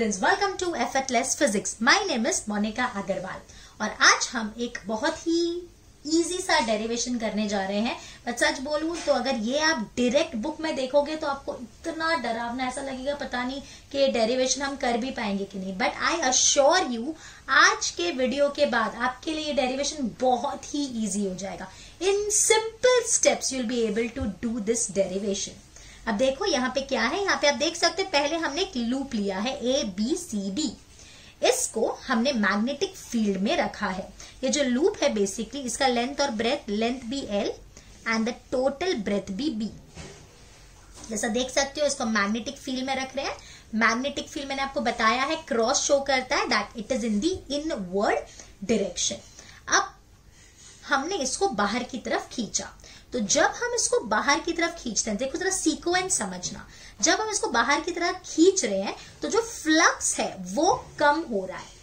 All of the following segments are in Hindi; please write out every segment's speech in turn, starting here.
Students, welcome to effortless physics. My name is Monika Agrawal और आज हम एक बहुत ही इजी सा डेरिवेशन करने जा रहे हैं। पर सच बोलूं तो अगर ये आप डायरेक्ट बुक में देखोगे तो आपको इतना डरावना ऐसा लगेगा, पता नहीं कि डेरिवेशन हम कर भी पाएंगे कि नहीं। बट आई अश्योर यू, आज के वीडियो के बाद आपके लिए डेरिवेशन बहुत ही इजी हो जाएगा। In simple steps you will be able to do this derivation. अब देखो यहाँ पे क्या है, यहाँ पे आप देख सकते हैं पहले हमने एक लूप लिया है ABCD। इसको हमने मैग्नेटिक फील्ड में रखा है। ये जो लूप है बेसिकली इसका लेंथ और ब्रेथ, लेंथ भी L and the total breadth भी B। जैसा देख सकते हो इसको मैग्नेटिक फील्ड में रख रहे हैं। मैग्नेटिक फील्ड मैंने आपको बताया है क्रॉस शो करता है, that it is in the inward direction. अब हमने इसको बाहर की तरफ खींचा, तो जब हम इसको बाहर की तरफ खींचते हैं, देखो जरा सीक्वेंस समझना, जब हम इसको बाहर की तरफ खींच रहे हैं तो जो फ्लक्स है वो कम हो रहा है।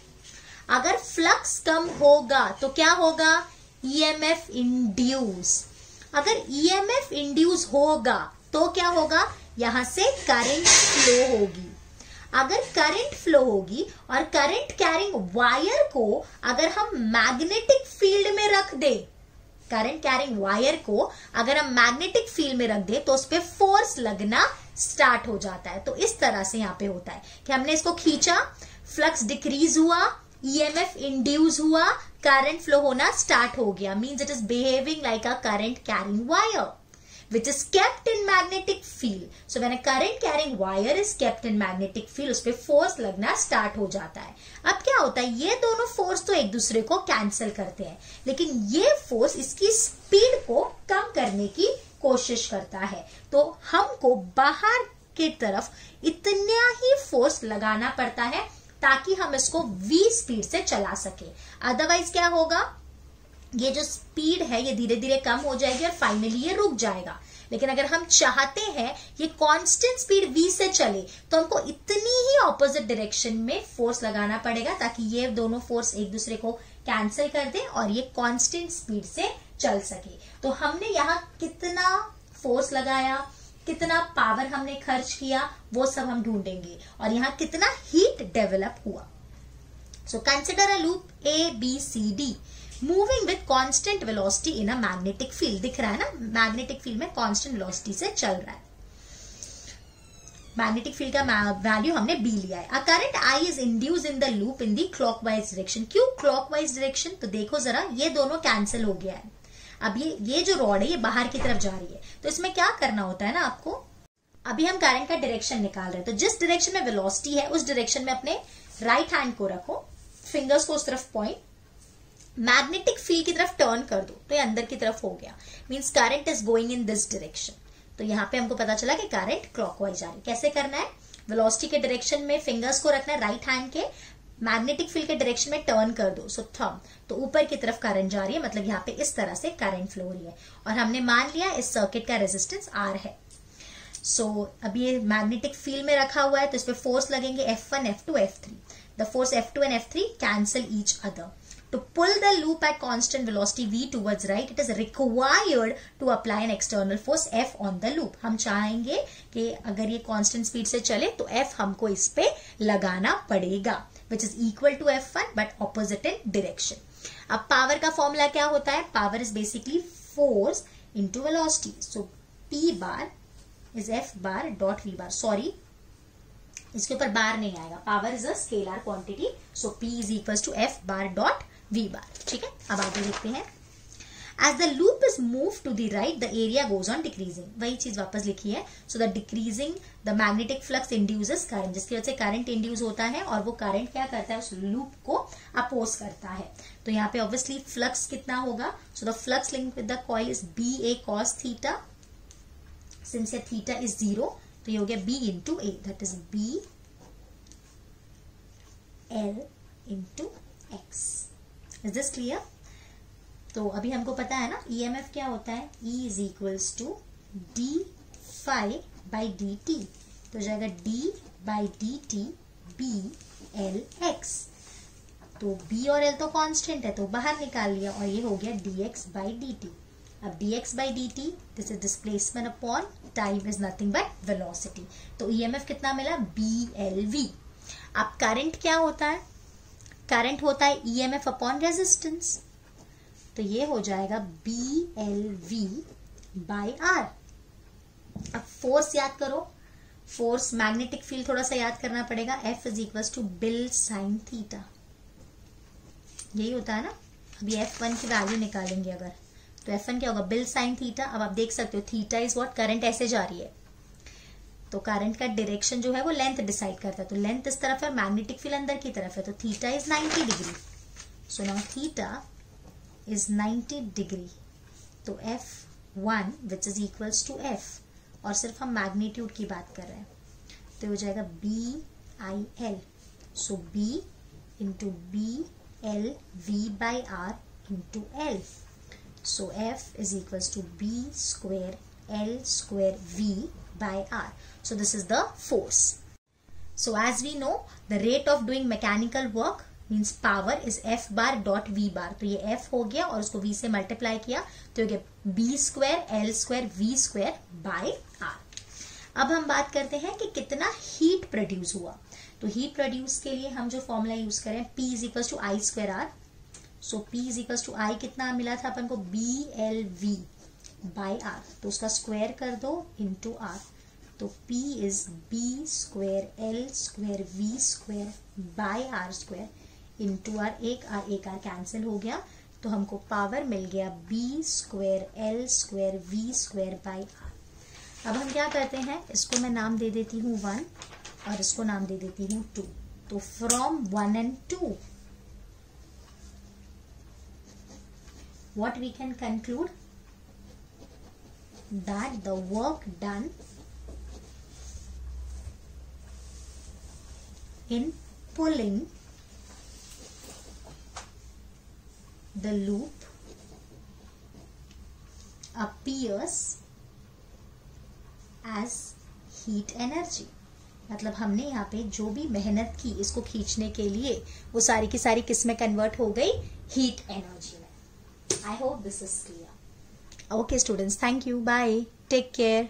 अगर फ्लक्स कम होगा तो क्या होगा? EMF induce. अगर EMF इंड्यूस होगा तो क्या होगा? यहां से करंट फ्लो होगी। अगर करंट फ्लो होगी और करंट कैरिंग वायर को अगर हम मैग्नेटिक फील्ड में रख दे, करंट कैरिंग वायर को अगर हम मैग्नेटिक फील्ड में रख दे तो उस पर फोर्स लगना स्टार्ट हो जाता है। तो इस तरह से यहाँ पे होता है कि हमने इसको खींचा, फ्लक्स डिक्रीज हुआ, EMF इंड्यूस हुआ, करंट फ्लो होना स्टार्ट हो गया। Means it is behaving like a current carrying wire which is kept in magnetic field. So when a current carrying wire is kept in magnetic field, उस पे फोर्स लगना स्टार्ट हो जाता है। अब क्या होता है, ये दोनों फोर्स तो एक दूसरे को कैंसिल करते हैं, लेकिन ये फोर्स इसकी स्पीड को कम करने की कोशिश करता है। तो हमको बाहर की तरफ इतना ही फोर्स लगाना पड़ता है ताकि हम इसको V स्पीड से चला सके। अदरवाइज क्या होगा, ये जो स्पीड है ये धीरे धीरे कम हो जाएगी और फाइनली ये रुक जाएगा। लेकिन अगर हम चाहते हैं ये कांस्टेंट स्पीड V से चले तो हमको इतनी ही ऑपोजिट डायरेक्शन में फोर्स लगाना पड़ेगा ताकि ये दोनों फोर्स एक दूसरे को कैंसिल कर दे और ये कांस्टेंट स्पीड से चल सके। तो हमने यहाँ कितना फोर्स लगाया, कितना पावर हमने खर्च किया, वो सब हम ढूंढेंगे और यहाँ कितना हीट डेवलप हुआ। So consider a loop ABCD moving with constant velocity in a magnetic field. दिख रहा है ना, मैग्नेटिक फील्ड में कांस्टेंट वेलोसिटी से चल रहा है। मैग्नेटिक फील्ड का वैल्यू हमने B लिया है। A current I is induce in the loop in the clockwise direction. क्यों क्लॉकवाइज डायरेक्शन? तो देखो जरा, ये दोनों कैंसिल हो गया है। अब ये जो रॉड है ये बाहर की तरफ जा रही है, तो इसमें क्या करना होता है ना आपको, अभी हम करंट का डायरेक्शन निकाल रहे हैं, तो जिस डायरेक्शन में वेलोसिटी है उस डायरेक्शन में अपने राइट हैंड को रखो, फिंगर्स को उस तरफ पॉइंट, मैग्नेटिक फील्ड की तरफ टर्न कर दो तो ये अंदर की तरफ हो गया। Means current is going in this direction. तो यहाँ पे हमको पता चला कि करंट क्लॉकवाइज जा रही है। कैसे करना है, वेलोसिटी के डायरेक्शन में फिंगर्स को रखना है राइट हैंड के, मैग्नेटिक फील्ड के डायरेक्शन में टर्न कर दो, सो थंब, तो ऊपर की तरफ करंट जा रही है, मतलब यहाँ पे इस तरह से करंट फ्लो हो रही है। और हमने मान लिया इस सर्किट का रेजिस्टेंस R है। सो अब ये मैग्नेटिक फील्ड में रखा हुआ है तो इस पे फोर्स लगेंगे F1, F2, F3। The force F2 and F3 cancel each other. To pull the loop at constant velocity V towards right, it is required to apply an external force F on the loop. हम चाहेंगे कि अगर ये constant speed से चले तो F हमको इस पे लगाना पड़ेगा, which is equal to F1 but opposite in direction. अब पावर का फॉर्मूला क्या होता है? Power is basically force into velocity. So P bar is F bar dot V bar. Sorry, इसके ऊपर बार नहीं आएगा, power is a scalar quantity, so P is equals to F bar dot V bar। ठीक है, अब आगे देखते हैं। As the loop is moved to the right, the area goes on decreasing। वही चीज वापस लिखी है। So the decreasing the magnetic flux induces current, जिसकी वजह से करंट इंड्यूस होता है और वो करंट क्या करता है, उस लूप को अपोज करता है। तो यहाँ पे ऑब्वियसली फ्लक्स कितना होगा, so the flux link with the coil is BA cos theta. Since ये थीटा इज 0 तो ये हो गया B into A, that is B L into X। Is this clear? तो अभी हमको पता है ना EMF क्या होता है, E is equals to D phi by dt। तो जाएगा D by dt B L X। तो B और L तो कांस्टेंट है तो बाहर निकाल लिया और ये हो गया dx बाई dt। अब dx by dt, this is displacement upon time is nothing but velocity. तो EMF कितना मिला, BLV। अब करंट क्या होता है? करंट होता है ईएमएफ अपॉन रेजिस्टेंस, तो ये हो जाएगा BLV बाय R। अब फोर्स याद करो, फोर्स मैग्नेटिक फील्ड थोड़ा सा याद करना पड़ेगा, F इज इक्वल टू बिल साइन थीटा, यही होता है ना। अभी F1 की वैल्यू निकालेंगे अगर, तो F1 क्या होगा? Bill sine theta. अब आप देख सकते हो थीटा इज व्हाट, करंट ऐसे जा रही है, तो करंट का डायरेक्शन जो है वो लेंथ डिसाइड करता है, तो लेंथ इस तरफ है, मैग्नेटिक फील्ड अंदर की तरफ है, तो theta is 90 degree. So now theta is 90 degree, तो F1 which is equals to F, और सिर्फ हम मैग्नीट्यूड की बात कर रहे हैं, तो हो जाएगा BIL। So B into BLV by R into L। So F is equals to B square L square V by R. So this is the force. So as we know, the rate of doing mechanical work means power is F bar dot V bar. तो ये F हो गया और उसको V से मल्टीप्लाई किया तो ये B square L square V square by R. अब हम बात करते हैं कि कितना हीट प्रोड्यूस हुआ। तो हीट प्रोड्यूस के लिए हम जो फॉर्मूला यूज करें, P is equals to I square R. So P is equal to I कितना मिला था अपन को? BLV बाई R, तो उसका स्क्वायर कर दो इंटू R, तो P is B square L square V square by R square into R। एक R कैंसिल हो गया, तो हमको पावर मिल गया B square L square V square by R। अब हम क्या करते हैं, इसको मैं नाम दे देती हूँ 1 और इसको नाम दे देती हूँ 2। तो from 1 and 2 what we can conclude, that the work done in pulling the loop appears as heat energy। मतलब हमने यहाँ पे जो भी मेहनत की इसको खींचने के लिए, वो सारी की सारी किस में कन्वर्ट हो गई? हीट एनर्जी में। I hope this is clear. Okay students, thank you. Bye. Take care.